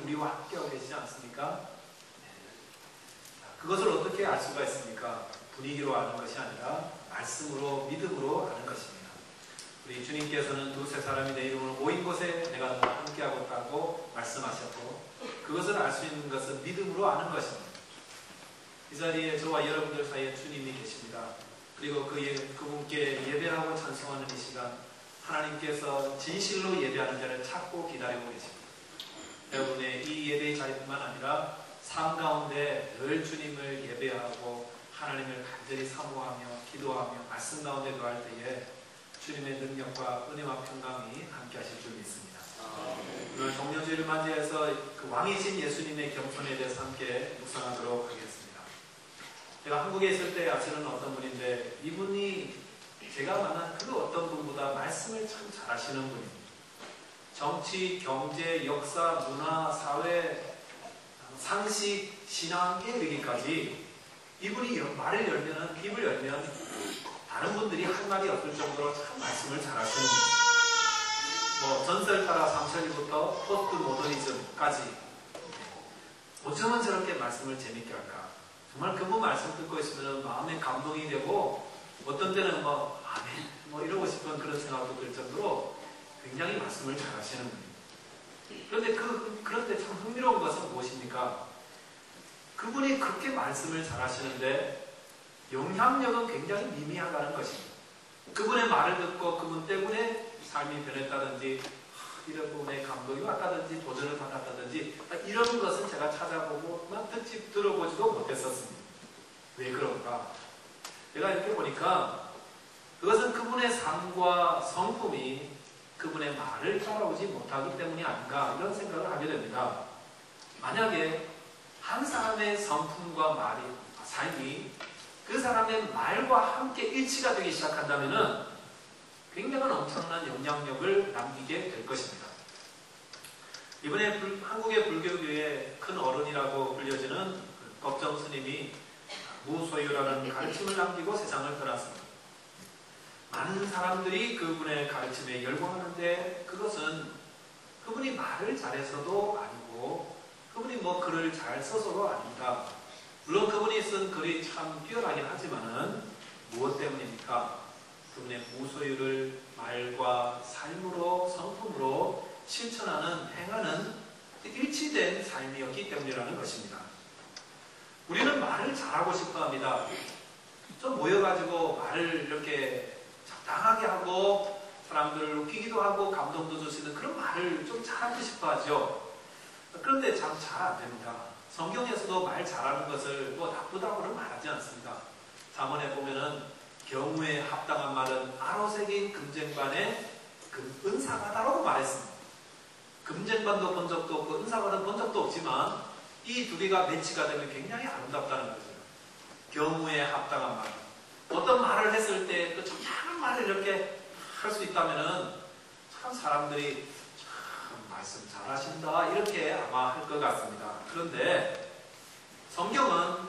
우리와 함께하고 계시지 않습니까? 그것을 어떻게 알 수가 있습니까? 분위기로 아는 것이 아니라 말씀으로, 믿음으로 아는 것입니다. 우리 주님께서는 두세 사람이 내 이름으로 모인 곳에 내가 너와 함께하고 있다고 말씀하셨고, 그것을 알 수 있는 것은 믿음으로 아는 것입니다. 이 자리에 저와 여러분들 사이에 주님이 계십니다. 그리고 그분께 예배하고 찬송하는 이 시간, 하나님께서 진실로 예배하는 자를 찾고 기다리고 계십니다. 여러분의 이 예배의 자리뿐만 아니라 삶 가운데 늘 주님을 예배하고 하나님을 간절히 사모하며 기도하며 말씀 가운데 거할 때에 주님의 능력과 은혜와 평강이 함께 하실 줄 믿습니다. 오늘 종려주일을 맞이해서 그 왕이신 예수님의 겸손에 대해서 함께 묵상하도록 하겠습니다. 제가 한국에 있을 때 아시는 어떤 분인데, 이분이 제가 만난 그 어떤 분보다 말씀을 참 잘하시는 분입니다. 정치, 경제, 역사, 문화, 사회, 상식, 신앙에 이르기까지 이분이 말을 열면, 입을 열면 다른 분들이 할 말이 없을 정도로 참 말씀을 잘하시는 분입니다. 전설 따라 삼천리부터 포스트 모더니즘까지 어쩌면 저렇게 말씀을 재밌게 할까? 정말 그분 말씀 듣고 있으면 마음에 감동이 되고, 어떤 때는 아멘 이러고 싶은 그런 생각도 들 정도로 굉장히 말씀을 잘하시는 분입니다. 그런데 참 흥미로운 것은 무엇입니까? 그분이 그렇게 말씀을 잘하시는데 영향력은 굉장히 미미하다는 것입니다. 그분의 말을 듣고 그분 때문에 삶이 변했다든지, 이런 부분에 감동이 왔다든지, 도전을 받았다든지, 이런 것은 제가 찾아보고 들어보지도 못했었습니다. 왜 그런가? 제가 이렇게 보니까 그것은 그분의 삶과 성품이 그분의 말을 따라오지 못하기 때문이 아닌가, 이런 생각을 하게 됩니다. 만약에 한 사람의 성품과 삶이 그 사람의 말과 함께 일치가 되기 시작한다면 굉장한 엄청난 영향력을 남기게 될 것입니다. 이번에 한국의 불교계의 큰 어른이라고 불려지는 법정 스님이 무소유라는 가르침을 남기고 세상을 떠났습니다. 많은 사람들이 그분의 가르침에 열광하는데, 그것은 그분이 말을 잘해서도 아니고 그분이 글을 잘 써서도 아닙니다. 물론 그분이 쓴 글이 참 뛰어나긴 하지만은 무엇 때문입니까? 그분의 무소유를 말과 삶으로, 성품으로 실천하는, 행하는 일치된 삶이었기 때문이라는 것입니다. 우리는 말을 잘하고 싶어 합니다. 좀 모여가지고 말을 이렇게 적당하게 하고 사람들을 웃기기도 하고 감동도 줄 수 있는 그런 말을 좀 잘하고 싶어 하죠. 그런데 참 잘 안 됩니다. 성경에서도 말 잘하는 것을 나쁘다고는 말하지 않습니다. 잠언에 보면은 경우에 합당한 말은 아로새긴 금쟁반의 은사가다라고 말했습니다. 금쟁반도 본 적도 없고 은사가도 본 적도 없지만 이 두 개가 매치가 되면 굉장히 아름답다는 거죠. 경우에 합당한 말. 어떤 말을 했을 때 그 적당한 말을 이렇게 할 수 있다면은 참 사람들이 참 말씀 잘하신다 이렇게 아마 할 것 같습니다. 그런데 성경은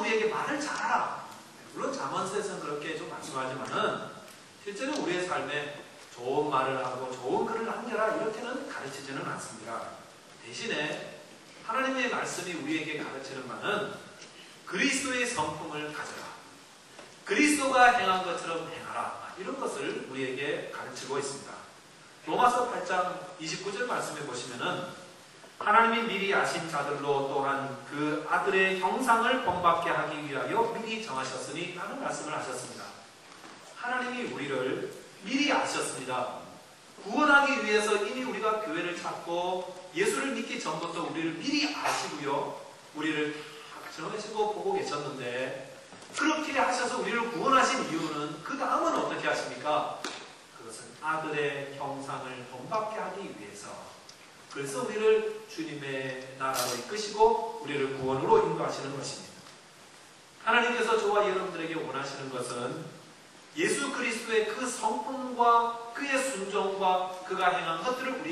우리에게 말을 잘하라. 물론 잠언서에서는 그렇게 좀 말씀하지만은 실제로 우리의 삶에 좋은 말을 하고 좋은 글을 남겨라 이렇게는 가르치지는 않습니다. 대신에 하나님의 말씀이 우리에게 가르치는 바는 그리스도의 성품을 가져라. 그리스도가 행한 것처럼 행하라. 이런 것을 우리에게 가르치고 있습니다. 로마서 8장 29절 말씀해 보시면은 하나님이 미리 아신 자들로 또한 그 아들의 형상을 본받게 하기 위하여 미리 정하셨으니 라는 말씀을 하셨습니다. 하나님이 우리를 미리 아셨습니다. 구원하기 위해서 이미 우리가 교회를 찾고 예수를 믿기 전부터 우리를 미리 아시고요. 우리를 정하시고 보고 계셨는데, 그렇게 하셔서 우리를 구원하신 이유는 그 다음은 어떻게 하십니까? 그것은 아들의 형상을 본받게 하기 위해서. 그래서 우리를 주님의 나라로 이끄시고 우리를 구원으로 인도하시는 것입니다. 하나님께서 저와 여러분들에게 원하시는 것은 예수 그리스도의 그 성품과 그의 순종과 그가 행한 것들을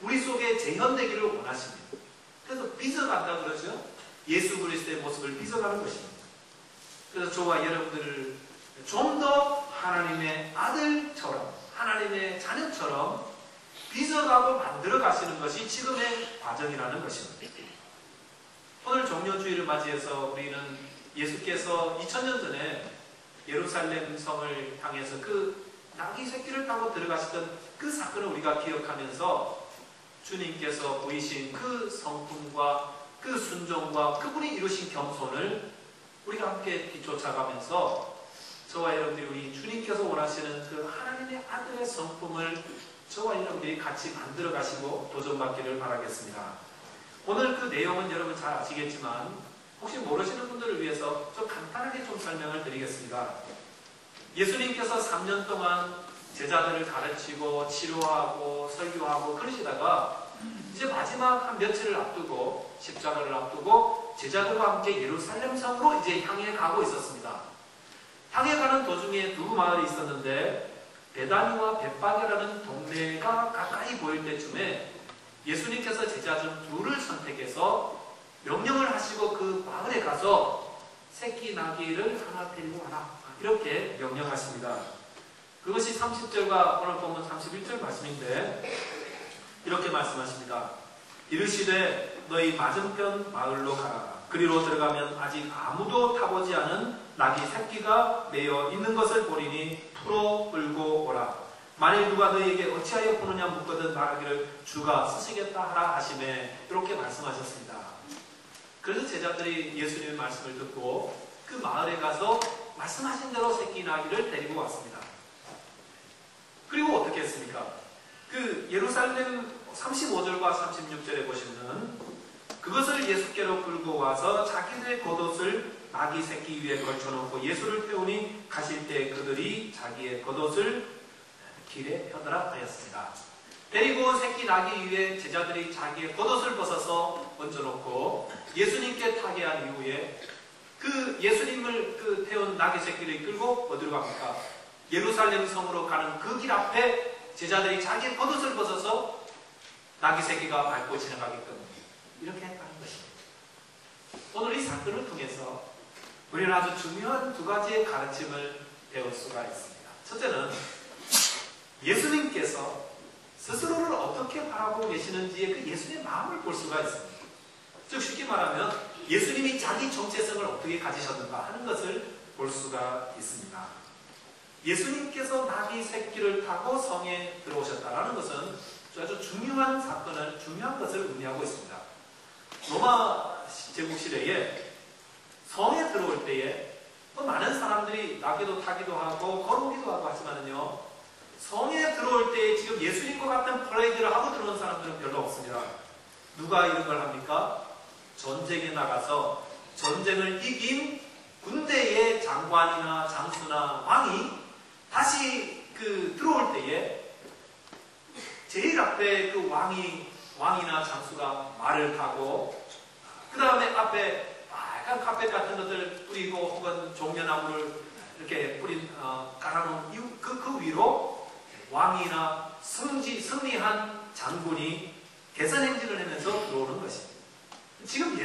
우리 속에 재현되기를 원하십니다. 그래서 빚어간다 그러죠. 예수 그리스도의 모습을 빚어가는 것입니다. 그래서 저와 여러분들을 좀 더 하나님의 아들처럼, 하나님의 자녀처럼 빚어가고 만들어 가시는 것이 지금의 과정이라는 것입니다. 오늘 종료주의를 맞이해서 우리는 예수께서 2000년 전에 예루살렘 성을 향해서 그 나귀 새끼를 타고 들어가시던 그 사건을 우리가 기억하면서 주님께서 보이신 그 성품과 그 순종과 그분이 이루신 겸손을 우리가 함께 뒤쫓아가면서 저와 여러분들이 우리 주님께서 원하시는 그 하나님의 아들의 성품을 저와 여러분들이 같이 만들어 가시고 도전받기를 바라겠습니다. 오늘 그 내용은 여러분 잘 아시겠지만 혹시 모르시는 분들을 위해서 좀 간단하게 좀 설명을 드리겠습니다. 예수님께서 3년 동안 제자들을 가르치고 치료하고 설교하고 그러시다가 이제 마지막 한 며칠을 앞두고 십자가를 앞두고 제자들과 함께 예루살렘 성으로 이제 향해 가고 있었습니다. 향해 가는 도중에 두 마을이 있었는데 베다니와 벳바게라는 동네가 가까이 보일 때쯤에 예수님께서 제자 중 둘을 선택해서 명령을 하시고 그 마을에 가서 새끼 나귀를 하나 데리고 와라 이렇게 명령하십니다. 그것이 30절과 오늘 보면 31절 말씀인데 이렇게 말씀하십니다. 이르시되 너희 맞은편 마을로 가라. 그리로 들어가면 아직 아무도 타보지 않은 나귀 새끼가 매여 있는 것을 보리니 풀어 끌고 오라. 만일 누가 너희에게 어찌하여 보느냐 묻거든 말하기를 주가 쓰시겠다 하라 하시매 이렇게 말씀하셨습니다. 그래서 제자들이 예수님의 말씀을 듣고 그 마을에 가서 말씀하신 대로 새끼 나귀를 데리고 왔습니다. 그리고 어떻게 했습니까? 그 예루살렘 35절과 36절에 보시면 그것을 예수께로 끌고 와서 자기들의 겉옷을 나귀 새끼 위에 걸쳐놓고 예수를 태우니 가실 때 그들이 자기의 겉옷을 길에 펴더라 하였습니다. 데리고 새끼 나귀 위에 제자들이 자기의 겉옷을 벗어서 얹어놓고 예수님께 타게 한 이후에 그 예수님을 태운 나귀 새끼를 끌고 어디로 갑니까? 예루살렘 성으로 가는 그 길 앞에 제자들이 자기의 겉옷을 벗어서 나귀 새끼가 밟고 지나가게끔 이렇게 했다는 것입니다. 오늘 이 사건을 통해서 우리는 아주 중요한 두 가지의 가르침을 배울 수가 있습니다. 첫째는 예수님께서 스스로를 어떻게 바라보고 계시는지의 그 예수님의 마음을 볼 수가 있습니다. 즉 쉽게 말하면 예수님이 자기 정체성을 어떻게 가지셨는가 하는 것을 볼 수가 있습니다. 예수님께서 나귀 새끼를 타고 성에 들어오셨다는 것은 아주 중요한 사건을, 중요한 것을 의미하고 있습니다. 로마 제국 시대에 성에 들어올 때에 많은 사람들이 나귀도 타기도 하고 걸어오기도 하고 하지만은요, 성에 들어올 때 지금 예수님과 같은 퍼레이드를 하고 들어오는 사람들은 별로 없습니다. 누가 이런 걸 합니까? 전쟁에 나가서 전쟁을 이긴 군대의 장관이나 장수나 왕이 다시 들어올 때에 제일 앞에 그 왕이나 장수가 말을 타고 그 다음에 앞에 빨간 카펫 같은 것들 뿌리고 혹은 종려나무를 이렇게 깔아놓은 그 위로 왕이나 승리한 장군이 개선행진을 하면서 들어오는 것입니다. 지금